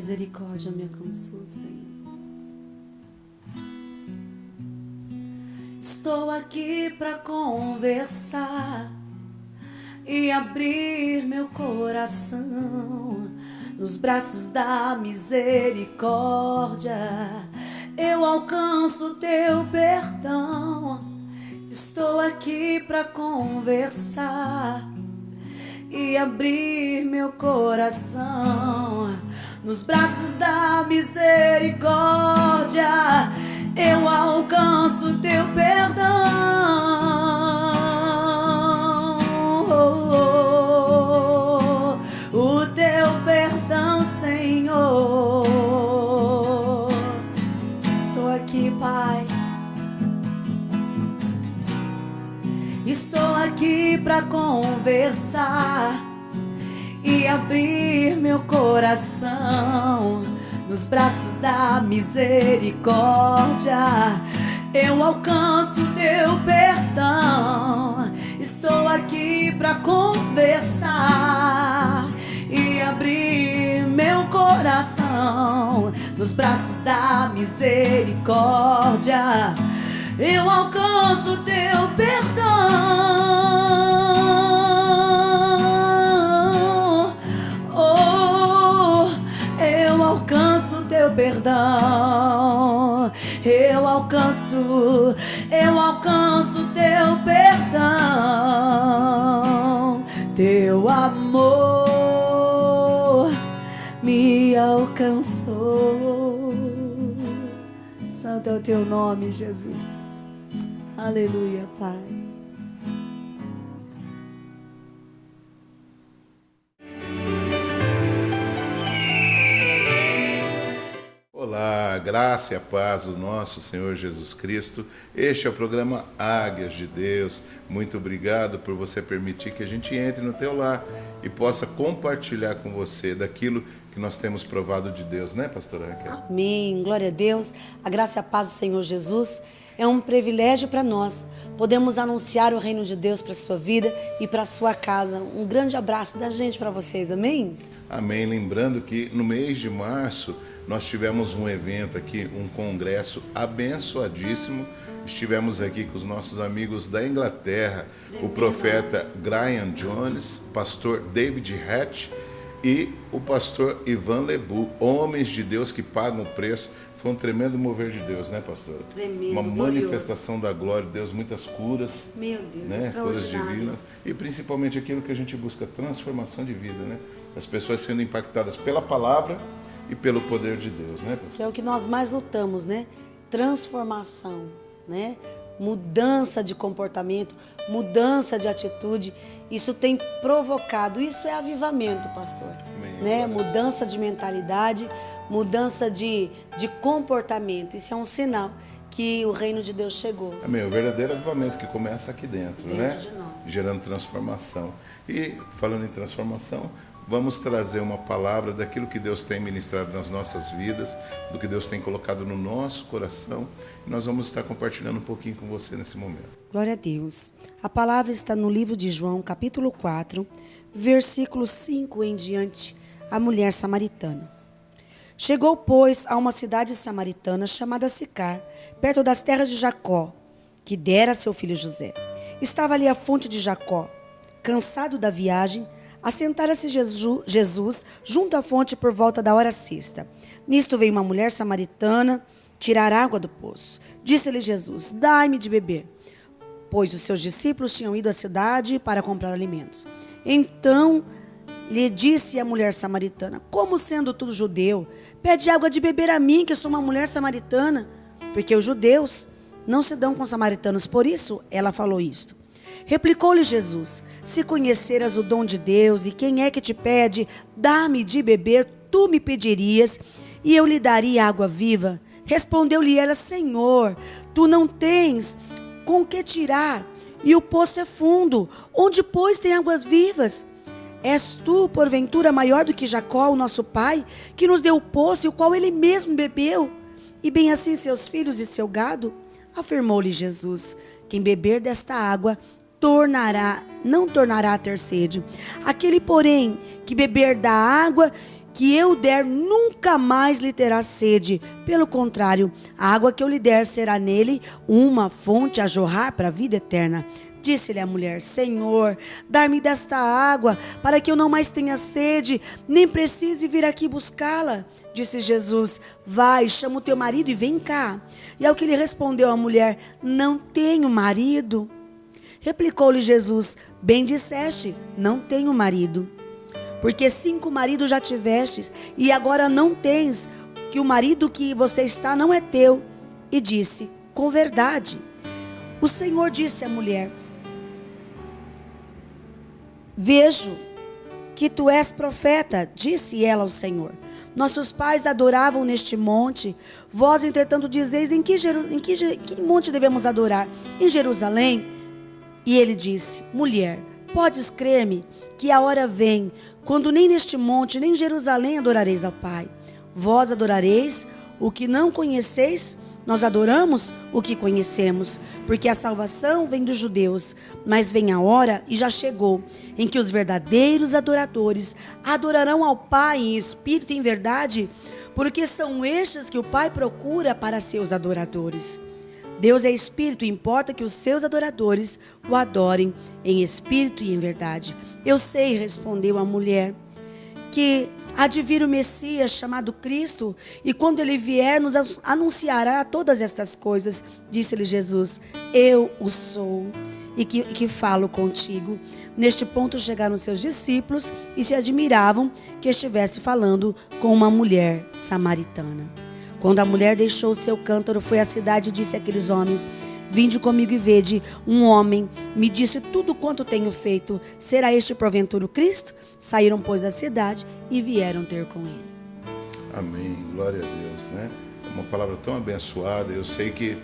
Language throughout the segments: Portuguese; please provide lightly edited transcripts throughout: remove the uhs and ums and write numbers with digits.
misericórdia me alcançou, Senhor. Estou aqui para conversar e abrir meu coração nos braços da misericórdia. Eu alcanço teu perdão. Estou aqui para conversar e abrir meu coração nos braços da misericórdia. Eu alcanço teu perdão. O teu perdão, Senhor. Estou aqui, Pai. Estou aqui para conversar e abrir meu coração nos braços da misericórdia. Eu alcanço teu perdão. Estou aqui para conversar e abrir meu coração nos braços da misericórdia. Eu alcanço teu perdão. Oh, eu alcanço teu perdão. Eu alcanço teu perdão. Teu amor me alcançou. Santo é o teu nome, Jesus. Aleluia, Pai. Olá, graça e a paz do nosso Senhor Jesus Cristo. Este é o programa Águias de Deus. Muito obrigado por você permitir que a gente entre no teu lar e possa compartilhar com você daquilo que nós temos provado de Deus, né, pastora Raquel? Amém, glória a Deus. A graça e a paz do Senhor Jesus. É um privilégio para nós. Podemos anunciar o reino de Deus para a sua vida e para a sua casa. Um grande abraço da gente para vocês, amém? Amém. Lembrando que no mês de março nós tivemos um evento aqui, um congresso abençoadíssimo. Estivemos aqui com os nossos amigos da Inglaterra, o profeta Graham Jones, pastor David Hatch e o pastor Ivan Lebu, homens de Deus que pagam o preço. Foi um tremendo mover de Deus, né, pastora? Tremendo, uma glorioso. Manifestação da glória de Deus, muitas curas. Meu Deus, né? Curas extraordinário. divinas. E principalmente aquilo que a gente busca, transformação de vida, né? As pessoas sendo impactadas pela palavra e pelo poder de Deus, né, pastor? É o que nós mais lutamos, né? Transformação, né? Mudança de comportamento, mudança de atitude. Isso tem provocado, isso é avivamento, pastor. Amém. Né? Mudança de mentalidade, mudança de comportamento. Isso é um sinal que o reino de Deus chegou. Amém. O verdadeiro avivamento que começa aqui dentro, né? De nós. Gerando transformação. E falando em transformação, vamos trazer uma palavra daquilo que Deus tem ministrado nas nossas vidas, do que Deus tem colocado no nosso coração. E nós vamos estar compartilhando um pouquinho com você nesse momento. Glória a Deus. A palavra está no livro de João, capítulo 4, versículo 5 em diante, a mulher samaritana. Chegou, pois, a uma cidade samaritana chamada Sicar, perto das terras de Jacó, que dera a seu filho José. Estava ali a fonte de Jacó. Cansado da viagem, assentara-se Jesus junto à fonte por volta da hora sexta. Nisto veio uma mulher samaritana tirar água do poço. Disse-lhe Jesus: dai-me de beber. Pois os seus discípulos tinham ido à cidade para comprar alimentos. Então lhe disse a mulher samaritana: como sendo tu judeu, pede água de beber a mim, que sou uma mulher samaritana? Porque os judeus não se dão com os samaritanos. Por isso ela falou isto. Replicou-lhe Jesus: se conheceras o dom de Deus e quem é que te pede, dá-me de beber, tu me pedirias e eu lhe daria água viva. Respondeu-lhe ela: Senhor, tu não tens com que tirar e o poço é fundo. Onde, pois, tem águas vivas? És tu, porventura, maior do que Jacó, o nosso pai, que nos deu o poço, o qual ele mesmo bebeu, e bem assim seus filhos e seu gado? Afirmou-lhe Jesus: quem beber desta água não tornará a ter sede. Aquele, porém, que beber da água que eu der nunca mais lhe terá sede. Pelo contrário, a água que eu lhe der será nele uma fonte a jorrar para a vida eterna. Disse-lhe a mulher: Senhor, dar-me desta água, para que eu não mais tenha sede, nem precise vir aqui buscá-la. Disse Jesus: vai, chama o teu marido e vem cá. E ao que lhe respondeu a mulher: não tenho marido. Replicou-lhe Jesus: bem disseste, não tenho marido. Porque 5 maridos já tivestes, e agora não tens, que o marido que você está não é teu. E disse: com verdade. O Senhor disse à mulher: vejo que tu és profeta. Disse ela ao Senhor: nossos pais adoravam neste monte. Vós, entretanto, dizeis: em que monte devemos adorar? Em Jerusalém? E ele disse: mulher, podes crer-me que a hora vem, quando nem neste monte, nem em Jerusalém adorareis ao Pai. Vós adorareis o que não conheceis, nós adoramos o que conhecemos, porque a salvação vem dos judeus. Mas vem a hora, e já chegou, em que os verdadeiros adoradores adorarão ao Pai em espírito e em verdade, porque são estes que o Pai procura para seus adoradores. Deus é espírito, e importa que os seus adoradores o adorem em espírito e em verdade. Eu sei, respondeu a mulher, que há de vir o Messias chamado Cristo, e quando ele vier nos anunciará todas estas coisas. Disse-lhe Jesus: eu o sou, e que falo contigo. Neste ponto chegaram seus discípulos e se admiravam que estivesse falando com uma mulher samaritana. Quando a mulher deixou o seu cântaro, foi à cidade e disse àqueles homens: vinde comigo e vede, um homem me disse tudo quanto tenho feito. Será este porventura o Cristo? Saíram, pois, da cidade e vieram ter com ele. Amém, glória a Deus, né? É uma palavra tão abençoada. Eu sei que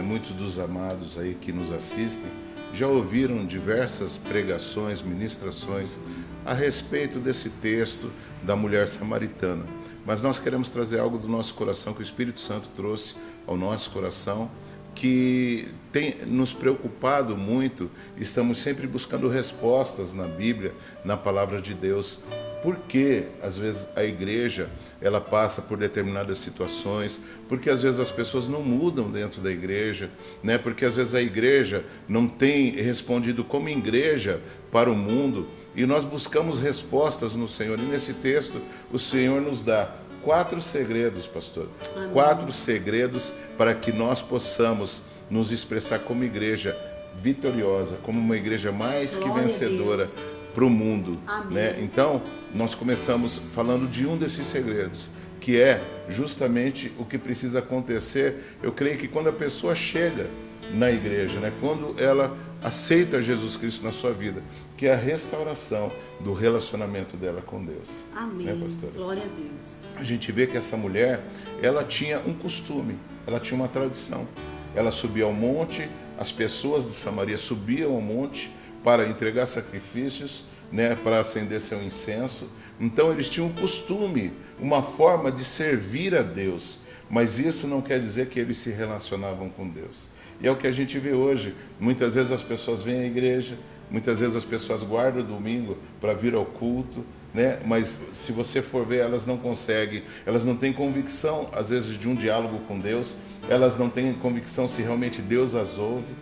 muitos dos amados aí que nos assistem já ouviram diversas pregações, ministrações a respeito desse texto da mulher samaritana. Mas nós queremos trazer algo do nosso coração, que o Espírito Santo trouxe ao nosso coração, que tem nos preocupado muito. Estamos sempre buscando respostas na Bíblia, na palavra de Deus. Por que às vezes a igreja ela passa por determinadas situações? Porque às vezes as pessoas não mudam dentro da igreja, né? Porque às vezes a igreja não tem respondido como igreja para o mundo. E nós buscamos respostas no Senhor. E nesse texto o Senhor nos dá 4 segredos, pastor. Amém. 4 segredos para que nós possamos nos expressar como igreja vitoriosa, como uma igreja mais que vencedora para o mundo, né? Então, nós começamos falando de um desses segredos, que é justamente o que precisa acontecer. Eu creio que quando a pessoa chega na igreja, né? Quando ela aceita Jesus Cristo na sua vida, que é a restauração do relacionamento dela com Deus. Amém. Né, pastor? Glória a Deus. A gente vê que essa mulher, ela tinha um costume, ela tinha uma tradição. Ela subia ao monte, as pessoas de Samaria subiam ao monte para entregar sacrifícios, né, para acender seu incenso. Então eles tinham um costume, uma forma de servir a Deus, mas isso não quer dizer que eles se relacionavam com Deus. E é o que a gente vê hoje. Muitas vezes as pessoas vêm à igreja, muitas vezes as pessoas guardam o domingo para vir ao culto, né? Mas se você for ver, elas não conseguem, elas não têm convicção, às vezes, de um diálogo com Deus, elas não têm convicção se realmente Deus as ouve,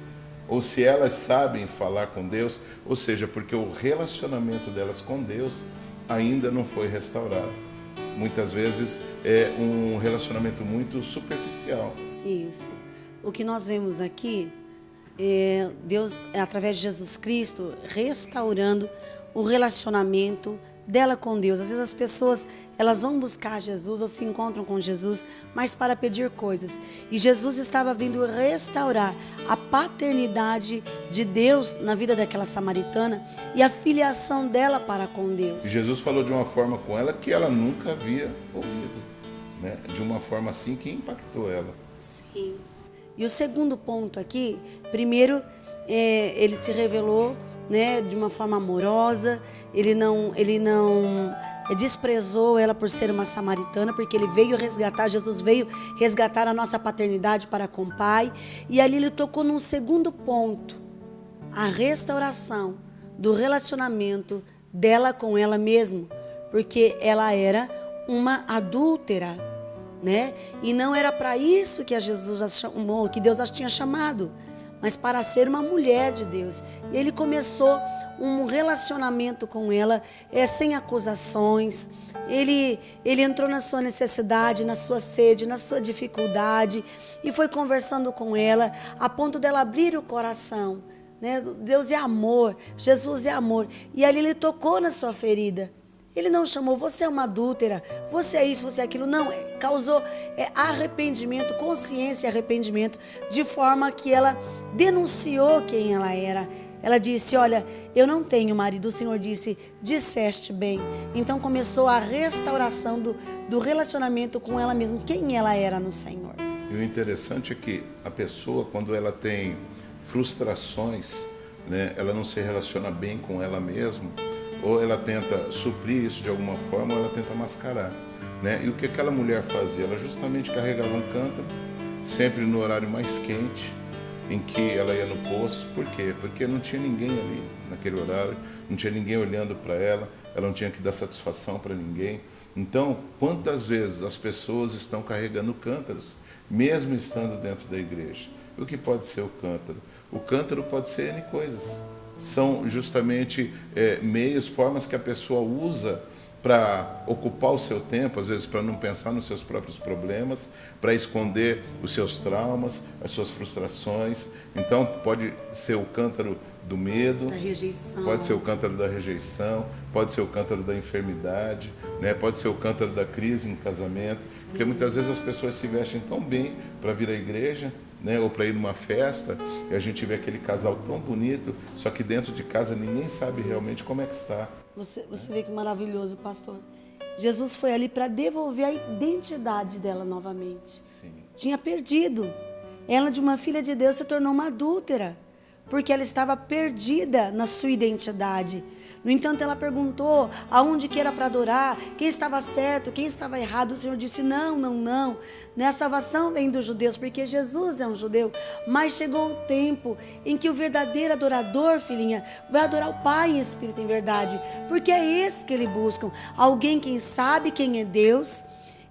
ou se elas sabem falar com Deus, ou seja, porque o relacionamento delas com Deus ainda não foi restaurado. Muitas vezes é um relacionamento muito superficial. Isso. O que nós vemos aqui é Deus, através de Jesus Cristo, restaurando o relacionamento dela com Deus. Às vezes as pessoas, elas vão buscar Jesus ou se encontram com Jesus, mas para pedir coisas. E Jesus estava vindo restaurar a paternidade de Deus na vida daquela samaritana e a filiação dela para com Deus. E Jesus falou de uma forma com ela que ela nunca havia ouvido, né? De uma forma assim que impactou ela. Sim. E o segundo ponto aqui, primeiro, ele se revelou, né, de uma forma amorosa. Ele não desprezou ela por ser uma samaritana, porque ele veio resgatar, Jesus veio resgatar a nossa paternidade para com o Pai. E ali ele tocou num segundo ponto, a restauração do relacionamento dela com ela mesma. porque ela era uma adúltera, né? E não era para isso que Jesus a chamou, que Deus as tinha chamado, mas para ser uma mulher de Deus. E ele começou um relacionamento com ela, sem acusações. Ele entrou na sua necessidade, na sua sede, na sua dificuldade, e foi conversando com ela, a ponto dela abrir o coração, né? Deus é amor, Jesus é amor. E ali ele tocou na sua ferida. Ele não chamou, você é uma adúltera, você é isso, você é aquilo. Não, causou arrependimento, consciência e arrependimento, de forma que ela denunciou quem ela era. Ela disse, olha, eu não tenho marido. O Senhor disse, disseste bem. Então começou a restauração do relacionamento com ela mesma, quem ela era no Senhor. E o interessante é que a pessoa, quando ela tem frustrações, né, ela não se relaciona bem com ela mesma, ou ela tenta suprir isso de alguma forma, ou ela tenta mascarar, né? E o que aquela mulher fazia? Ela justamente carregava um cântaro, sempre no horário mais quente, em que ela ia no poço. Por quê? Porque não tinha ninguém ali naquele horário, não tinha ninguém olhando para ela, ela não tinha que dar satisfação para ninguém. Então, quantas vezes as pessoas estão carregando cântaros, mesmo estando dentro da igreja? O que pode ser o cântaro? O cântaro pode ser N coisas. São justamente meios, formas que a pessoa usa para ocupar o seu tempo, às vezes para não pensar nos seus próprios problemas, para esconder os seus traumas, as suas frustrações. Então pode ser o cântaro do medo, da rejeição. Pode ser o cântaro da rejeição, pode ser o cântaro da enfermidade, né? Pode ser o cântaro da crise em casamento. Sim. Porque muitas vezes as pessoas se vestem tão bem para vir à igreja, né, ou para ir numa festa, e a gente vê aquele casal tão bonito, só que dentro de casa ninguém sabe realmente como é que está. Você vê que maravilhoso, pastor. Jesus foi ali para devolver a identidade dela novamente. Sim. Tinha perdido. Ela, de uma filha de Deus, se tornou uma adúltera, porque ela estava perdida na sua identidade. No entanto, ela perguntou aonde que era para adorar, quem estava certo, quem estava errado. O Senhor disse, não, não, não. A salvação vem dos judeus, porque Jesus é um judeu. Mas chegou o tempo em que o verdadeiro adorador, filhinha, vai adorar o Pai em espírito e em verdade. Porque é esse que ele busca. Alguém quem sabe quem é Deus,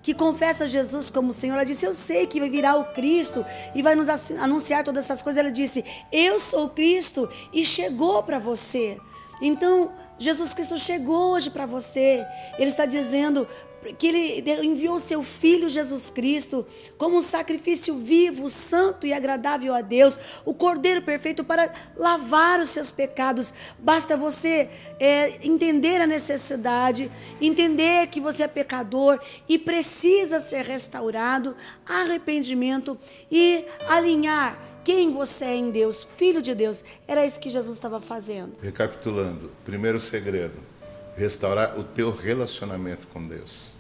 que confessa Jesus como Senhor. Ela disse, eu sei que vai virar o Cristo e vai nos anunciar todas essas coisas. Ela disse, eu sou o Cristo e chegou para você. Então, Jesus Cristo chegou hoje para você. Ele está dizendo que Ele enviou o seu Filho Jesus Cristo como um sacrifício vivo, santo e agradável a Deus, o Cordeiro perfeito para lavar os seus pecados. Basta você entender a necessidade, entender que você é pecador e precisa ser restaurado, arrependimento e alinhar quem você é em Deus, filho de Deus. Era isso que Jesus estava fazendo. Recapitulando, primeiro segredo, restaurar o teu relacionamento com Deus.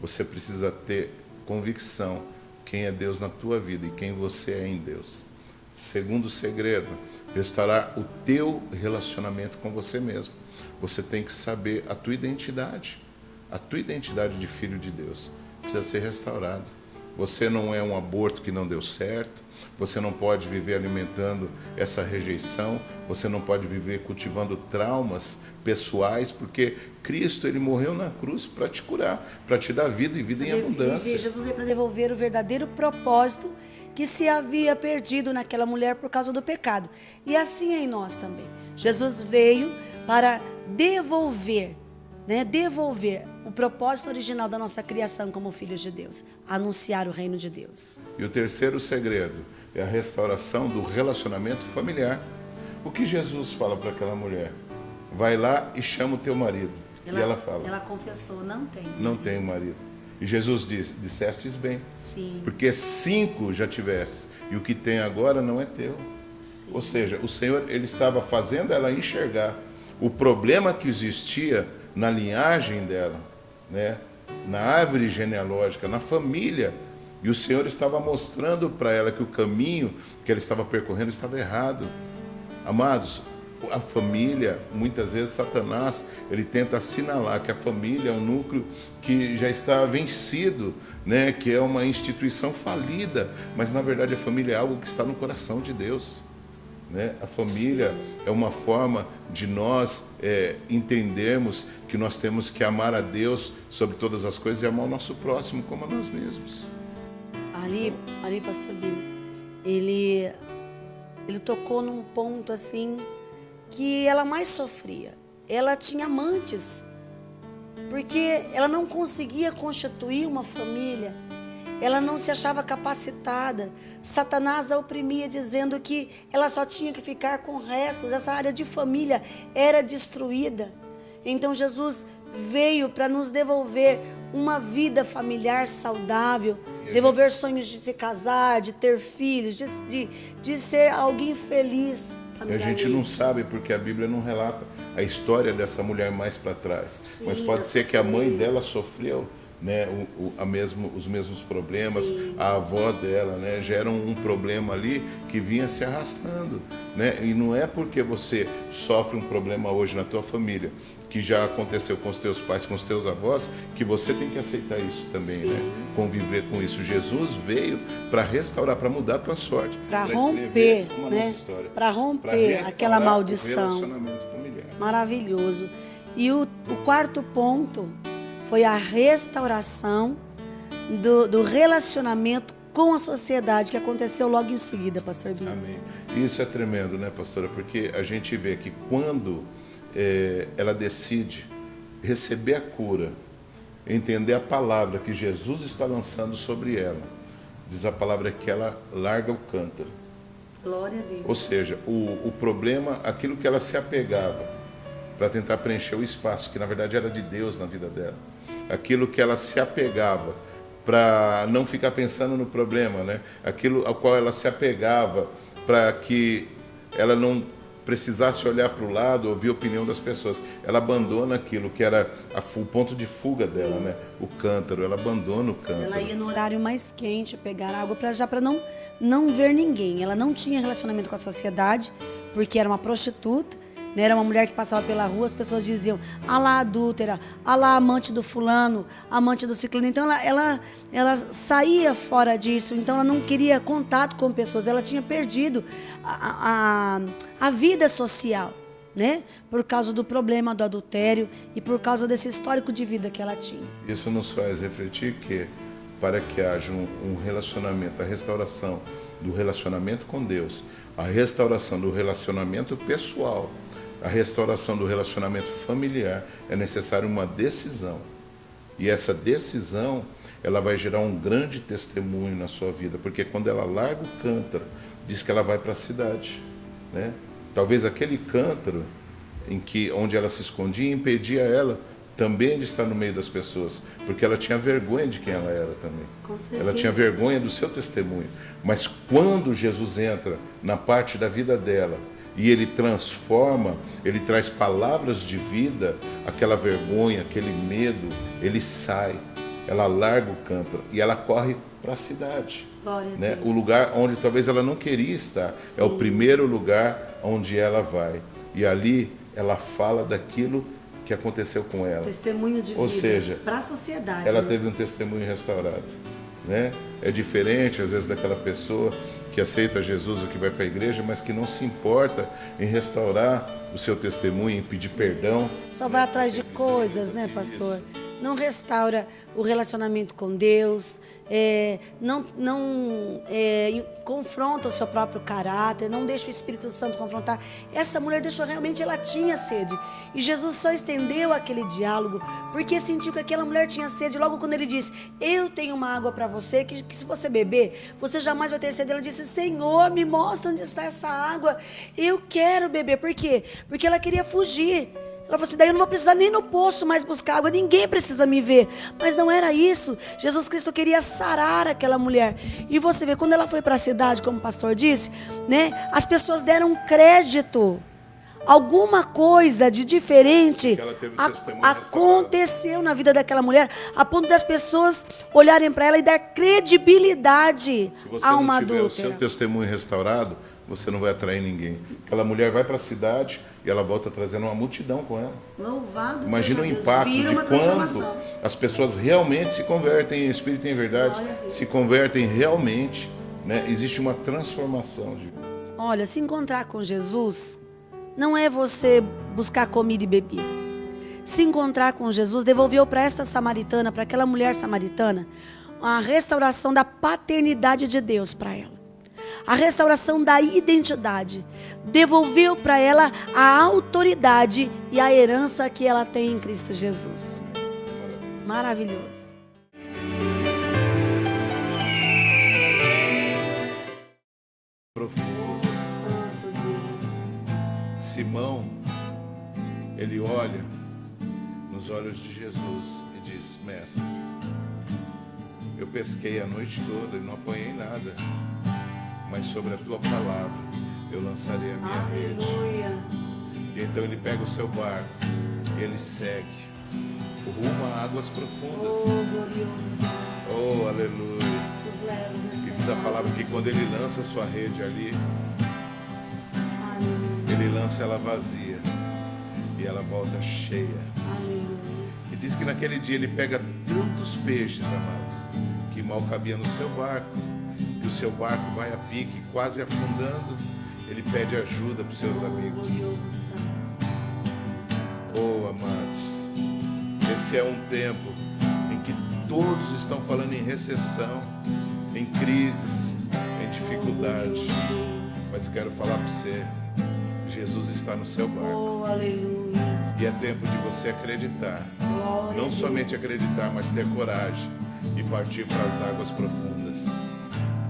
Você precisa ter convicção quem é Deus na tua vida e quem você é em Deus. Segundo segredo, restaurar o teu relacionamento com você mesmo. Você tem que saber a tua identidade de filho de Deus. Precisa ser restaurado. Você não é um aborto que não deu certo, você não pode viver alimentando essa rejeição, você não pode viver cultivando traumas pessoais, porque Cristo, Ele morreu na cruz para te curar, para te dar vida e vida em abundância. Jesus veio para devolver o verdadeiro propósito que se havia perdido naquela mulher por causa do pecado. E assim é em nós também. Jesus veio para devolver o propósito original da nossa criação como filhos de Deus, anunciar o reino de Deus. E o terceiro segredo é a restauração do relacionamento familiar. O que Jesus fala para aquela mulher? Vai lá e chama o teu marido. E ela fala, ela confessou, não tenho. Não tenho marido. E Jesus disse, dissestes bem. Sim. Porque 5 já tiveste, e o que tem agora não é teu. Sim. Ou seja, o Senhor, Ele estava fazendo ela enxergar o problema que existia na linhagem dela, né? Na árvore genealógica, na família. E o Senhor estava mostrando para ela que o caminho que ela estava percorrendo estava errado. Amados, a família, muitas vezes Satanás, ele tenta assinalar que a família é um núcleo que já está vencido, né? Que é uma instituição falida, mas na verdade a família é algo que está no coração de Deus. né? A família é uma forma de nós entendermos que nós temos que amar a Deus sobre todas as coisas e amar o nosso próximo como a nós mesmos. Ali, pastor Bino, ele tocou num ponto assim que ela mais sofria. Ela tinha amantes, porque ela não conseguia constituir uma família. Ela não se achava capacitada. Satanás a oprimia, dizendo que ela só tinha que ficar com restos. Essa área de família era destruída. Então Jesus veio para nos devolver uma vida familiar saudável, devolver sonhos de se casar, de ter filhos, de ser alguém feliz. E a gente não sabe porque a Bíblia não relata a história dessa mulher mais para trás. Sim, mas pode ser que a mãe dela sofreu, né, os mesmos problemas. Sim. A avó dela, né, gera um problema ali que vinha se arrastando, né? E não é porque você sofre um problema hoje na tua família, que já aconteceu com os teus pais, com os teus avós, que você tem que aceitar isso também, Sim. né? Conviver com isso. Jesus veio para restaurar, para mudar a tua sorte, Para pra romper, escrever uma né? nova história, Para pra romper restaurar aquela o maldição. relacionamento familiar. Maravilhoso. E o quarto ponto foi a restauração do relacionamento com a sociedade, que aconteceu logo em seguida, pastor Bino. Amém. E isso é tremendo, né, pastora? Porque a gente vê que quando ela decide receber a cura, entender a palavra que Jesus está lançando sobre ela, diz a palavra que ela larga o cântaro. Glória a Deus. Ou seja, o problema, aquilo que ela se apegava para tentar preencher o espaço, que na verdade era de Deus na vida dela, aquilo que ela se apegava para não ficar pensando no problema, né? Aquilo ao qual ela se apegava para que ela não precisasse olhar para o lado, ouvir a opinião das pessoas. Ela abandona aquilo que era o ponto de fuga dela, né? O cântaro, ela abandona o cântaro. Ela ia no horário mais quente pegar água para não ver ninguém. Ela não tinha relacionamento com a sociedade, porque era uma prostituta, né? Era uma mulher que passava pela rua, as pessoas diziam: ah lá, adúltera, ah lá, amante do fulano, amante do ciclano. Então ela saía fora disso, então ela não queria contato com pessoas, ela tinha perdido a vida social, né? Por causa do problema do adultério e por causa desse histórico de vida que ela tinha. Isso nos faz refletir que, para que haja um relacionamento, a restauração do relacionamento com Deus, a restauração do relacionamento pessoal, a restauração do relacionamento familiar, é necessário uma decisão. E essa decisão, ela vai gerar um grande testemunho na sua vida, porque quando ela larga o cântaro, diz que ela vai para a cidade, né? Talvez aquele cântaro onde ela se escondia impedia ela também de estar no meio das pessoas, porque ela tinha vergonha de quem ela era também. Com certeza. Ela tinha vergonha do seu testemunho. Mas quando Jesus entra na parte da vida dela e ele transforma, ele traz palavras de vida, aquela vergonha, aquele medo, ele sai, ela larga o cântaro e ela corre para a cidade. Glória a Né? Deus. O lugar onde talvez ela não queria estar. Sim. É o primeiro lugar onde ela vai. E ali ela fala daquilo que aconteceu com ela. Testemunho de Ou vida seja, para a sociedade. Ela né? teve um testemunho restaurado. Né? É diferente, às vezes, daquela pessoa que aceita Jesus ou que vai para a igreja, mas que não se importa em restaurar o seu testemunho, em pedir perdão. Só vai atrás de coisas, né, pastor? Não restaura o relacionamento com Deus, não confronta o seu próprio caráter, não deixa o Espírito Santo confrontar. Essa mulher deixou, realmente, ela tinha sede. E Jesus só estendeu aquele diálogo porque sentiu que aquela mulher tinha sede. Logo quando ele disse: eu tenho uma água para você, que se você beber, você jamais vai ter sede. Ela disse: Senhor, me mostra onde está essa água. Eu quero beber. Por quê? Porque ela queria fugir. Ela falou assim: daí eu não vou precisar nem no poço mais buscar água, ninguém precisa me ver. Mas não era isso. Jesus Cristo queria sarar aquela mulher. E você vê, quando ela foi para a cidade, como o pastor disse, né, as pessoas deram crédito. Alguma coisa de diferente aconteceu na vida daquela mulher, a ponto das pessoas olharem para ela e dar credibilidade a uma adúltera. Se você não tiver o seu testemunho restaurado, você não vai atrair ninguém. Aquela mulher vai para a cidade e ela volta trazendo uma multidão com ela. Louvado Imagina o seja impacto Deus. de quando as pessoas realmente se convertem em espírito e em verdade, se convertem realmente, né? Existe uma transformação de vida. Olha, se encontrar com Jesus não é você buscar comida e bebida. Se encontrar com Jesus, devolveu para esta samaritana, para aquela mulher samaritana, a restauração da paternidade de Deus para ela. A restauração da identidade. Devolveu para ela a autoridade e a herança que ela tem em Cristo Jesus. Maravilhoso. Profundas. Simão, ele olha nos olhos de Jesus e diz: Mestre, eu pesquei a noite toda e não apanhei nada, mas sobre a tua palavra eu lançarei a minha rede. E então ele pega o seu barco e ele segue rumo a águas profundas. Oh, aleluia. E diz a palavra que quando ele lança a sua rede ali, ele lança ela vazia e ela volta cheia. E diz que naquele dia ele pega tantos peixes, amados, que mal cabia no seu barco. E o seu barco vai a pique, quase afundando. Ele pede ajuda para os seus amigos. Oh, amados, esse é um tempo em que todos estão falando em recessão, em crises, em dificuldade. Mas quero falar para você, Jesus está no seu barco. E é tempo de você acreditar. Não somente acreditar, mas ter coragem e partir para as águas profundas.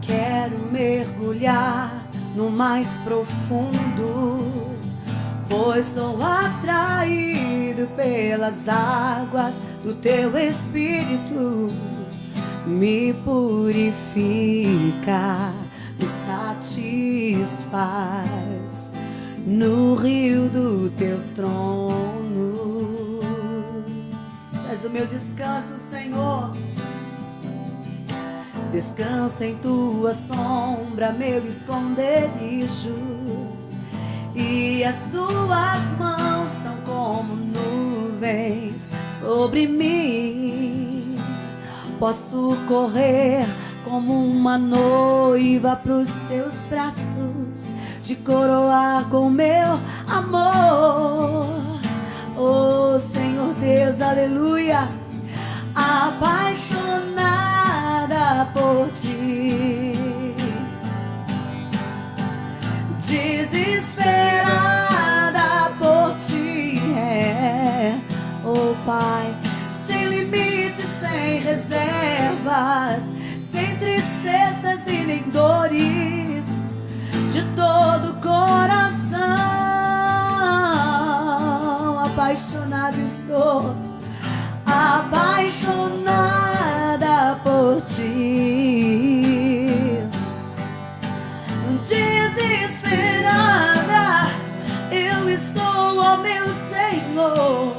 Quero mergulhar no mais profundo, pois sou atraído pelas águas do teu Espírito. Me purifica, me satisfaz no rio do teu trono. És o meu descanso, Senhor. Descanso em tua sombra, meu esconderijo. E as tuas mãos são como nuvens sobre mim. Posso correr como uma noiva pros teus braços, te coroar com meu amor. Oh Senhor Deus, aleluia. Apaixonada por ti, desesperada por ti, oh Pai, sem limites, sem reservas, sem tristezas e nem dores, de todo coração, apaixonado estou, apaixonada por ti, desesperada eu estou, ó meu Senhor,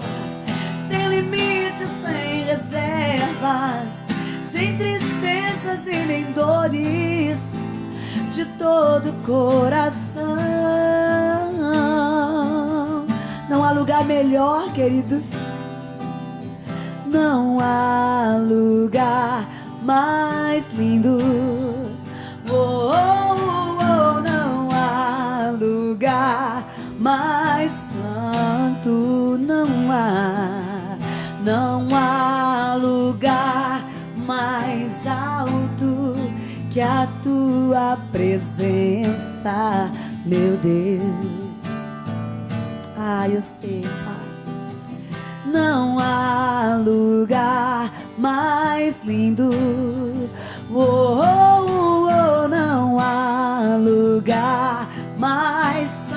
sem limites, sem reservas, sem tristezas e nem dores, de todo coração. Não há lugar melhor, queridos. Não há lugar mais lindo. Oh, oh, oh, não há lugar mais santo. Não há lugar mais alto que a tua presença, meu Deus. Ah, eu sei, Pai. Não há lugar mais lindo. Oh, oh, oh, não há lugar mais santo.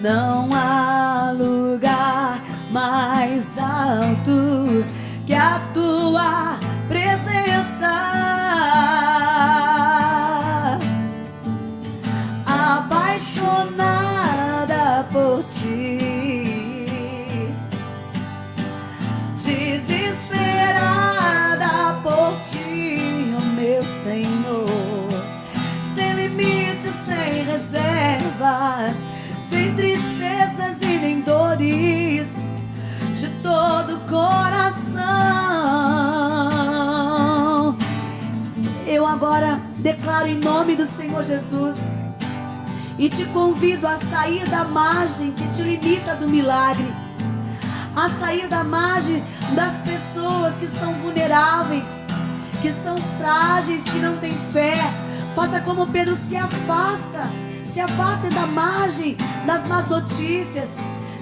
Não há lugar mais alto que a tua presença. Apaixonada por ti, desesperada por ti, oh meu Senhor, sem limites, sem reservas, sem tristezas e nem dores, de todo coração eu agora declaro em nome do Senhor Jesus e te convido a sair da margem que te limita do milagre, a sair da margem das pessoas que são vulneráveis, que são frágeis, que não têm fé. Faça como Pedro, se afasta da margem das más notícias,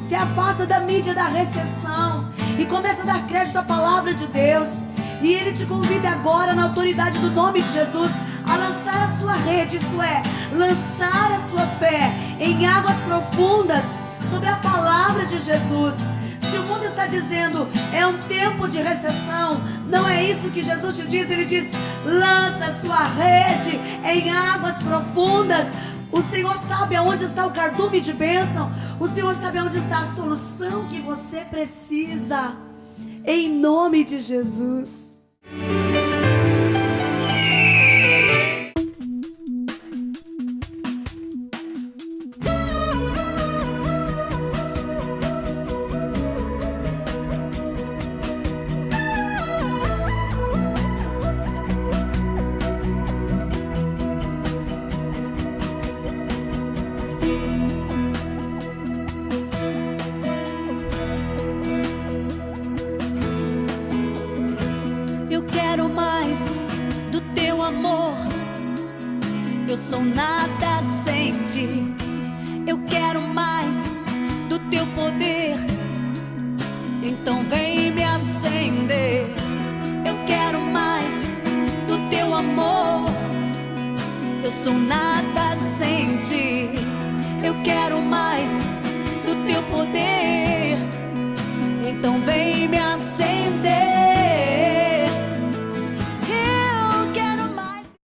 se afasta da mídia da recessão e começa a dar crédito à palavra de Deus. E Ele te convida agora, na autoridade do nome de Jesus, a lançar a sua rede, isto é, lançar a sua fé em águas profundas sobre a palavra de Jesus. Se o mundo está dizendo, é um tempo de recessão, não é isso que Jesus te diz. Ele diz, lança a sua rede em águas profundas. O Senhor sabe aonde está o cardume de bênção. O Senhor sabe aonde está a solução que você precisa. Em nome de Jesus. Eu sou nada sem ti. Eu quero mais do teu poder. Então vem me acender. Eu quero mais do teu amor. Eu sou nada sem ti. Eu quero mais do teu poder.